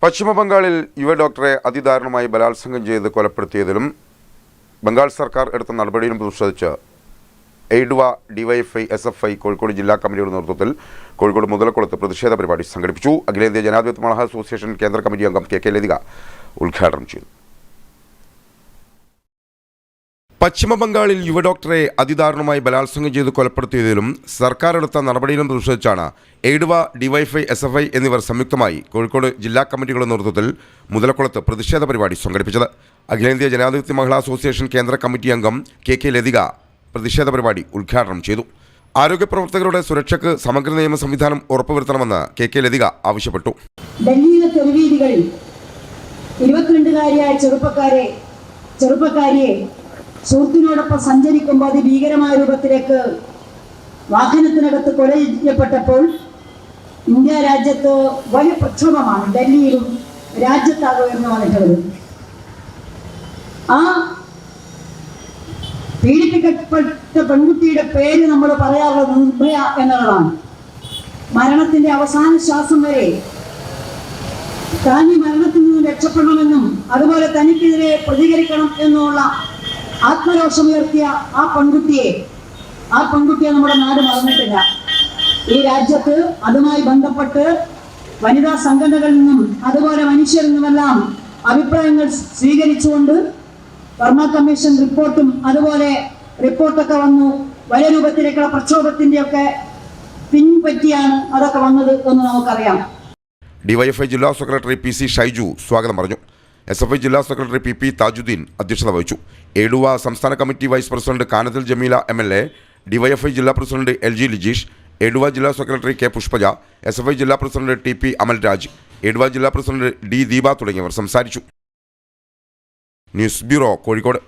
പശ്ചിമബംഗാളിൽ യുവ ഡോക്ടറെ അതിദാരുണമായി ബലാത്സംഗം ചെയ്ത് കൊലപ്പെടുത്തിയതിലും ബംഗാൾ സർക്കാർ എടുത്ത നടപടിയിലും പ്രതിഷേധിച്ച് എയ്ഡ്വ ഡിവൈഎഫ്ഐ എസ്എഫ്ഐ കോഴിക്കോട് ജില്ലാ കമ്മിറ്റിയുടെ നേതൃത്വത്തിൽ കോഴിക്കോട് മുതലക്കുളത്ത് പ്രതിഷേധ പരിപാടി സംഘടിപ്പിച്ചു. അഖിലേന്ത്യാ ജനാധിപത്യ മഹിളാ അസോസിയേഷൻ കേന്ദ്ര കമ്മിറ്റി അംഗം കെ ലതിക ഉദ്ഘാടനം ചെയ്തു. പശ്ചിമബംഗാളിൽ യുവ ഡോക്ടറെ അതിദാരുണമായി ബലാത്സംഗം ചെയ്ത് കൊലപ്പെടുത്തിയതിലും സർക്കാർ എടുത്ത നടപടിയിലും പ്രതിഷേധിച്ചാണ് എയ്ഡ്വ ഡിവൈഎഫ്ഐ എസ്എഫ്ഐ എന്നിവർ സംയുക്തമായി കോഴിക്കോട് ജില്ലാ കമ്മിറ്റികളുടെ നേതൃത്വത്തിൽ മുതലക്കുളത്ത് പ്രതിഷേധ പരിപാടി സംഘടിപ്പിച്ചത്. അഖിലേന്ത്യാ ജനാധിപത്യ മഹിളാ അസോസിയേഷൻ കേന്ദ്ര കമ്മിറ്റി അംഗം കെ ലതിക പ്രതിഷേധ പരിപാടി ഉദ്ഘാടനം ചെയ്തു. ആരോഗ്യ പ്രവർത്തകരുടെ സുരക്ഷയ്ക്ക് സമഗ്ര നിയമ സംവിധാനം ഉറപ്പുവരുത്തണമെന്ന് കെ ലതിക ആവശ്യപ്പെട്ടു. ഡൽഹിയിലെ തെരുവീതികളിൽ 22-കാരിയായ ചെറുപ്പക്കാരിയെ സുഹൃത്തിനോടൊപ്പം സഞ്ചരിക്കുമ്പോൾ അതിഭീകരമായ രൂപത്തിലേക്ക് വാഹനത്തിനകത്ത് കൊല ചെയ്യപ്പെട്ടപ്പോൾ ഇന്ത്യ രാജ്യത്ത് വലിയ പ്രക്ഷോഭമാണ് ഡൽഹിയിലും രാജ്യത്താകെ ഉയർന്നു വന്നിട്ടുള്ളത്. ആ പീഡിപ്പിക്കപ്പെട്ട പെൺകുട്ടിയുടെ പേര് നമ്മൾ പറയാറുള്ളത് നിർഭയ എന്നുള്ളതാണ്. മരണത്തിന്റെ അവസാന ശ്വാസം വരെ താൻ ഈ മരണത്തിൽ നിന്ന് രക്ഷപ്പെടണമെന്നും അതുപോലെ തനിക്കെതിരെ പ്രതികരിക്കണം എന്നുള്ള ആത്മരോഷമുയർത്തിയ ആ പെൺകുട്ടിയെ നമ്മുടെ നാട് മറന്നിട്ടില്ല. ഈ രാജ്യത്ത് അതുമായി ബന്ധപ്പെട്ട് വനിതാ സംഘടനകളിൽ നിന്നും അതുപോലെ മനുഷ്യരിൽ നിന്നുമെല്ലാം അഭിപ്രായങ്ങൾ സ്വീകരിച്ചുകൊണ്ട് വർമ്മ കമ്മീഷൻ റിപ്പോർട്ടും അതുപോലെ റിപ്പോർട്ടൊക്കെ വന്നു. വലിയ രൂപത്തിലേക്കുള്ള പ്രക്ഷോഭത്തിൻ്റെയൊക്കെ പിൻപറ്റിയാണ് അതൊക്കെ വന്നത് എന്ന് നമുക്കറിയാം. ഡിവൈഎഫ്ഐ ജില്ലാ സെക്രട്ടറി പി സി ഷൈജു സ്വാഗതം പറഞ്ഞു. എസ്എഫ്ഐ ജില്ലാ സെക്രട്ടറി പി താജുദ്ദീൻ അധ്യക്ഷത വഹിച്ചു. എയ്ഡ്വ സംസ്ഥാന കമ്മിറ്റി വൈസ് പ്രസിഡന്റ് കാനത്തിൽ ജമീല MLA, ഡിവൈഎഫ്ഐ ജില്ലാ പ്രസിഡന്റ് LG ലിജീഷ്, എയ്ഡ്വ ജില്ലാ സെക്രട്ടറി കെ പുഷ്പജ, എസ്എഫ്ഐ ജില്ലാ പ്രസിഡന്റ് TP അമൽരാജ്, എയ്ഡ്വ ജില്ലാ പ്രസിഡന്റ് D ദീപ തുടങ്ങിയവർ സംസാരിച്ചു. News bureau, Kozhikode.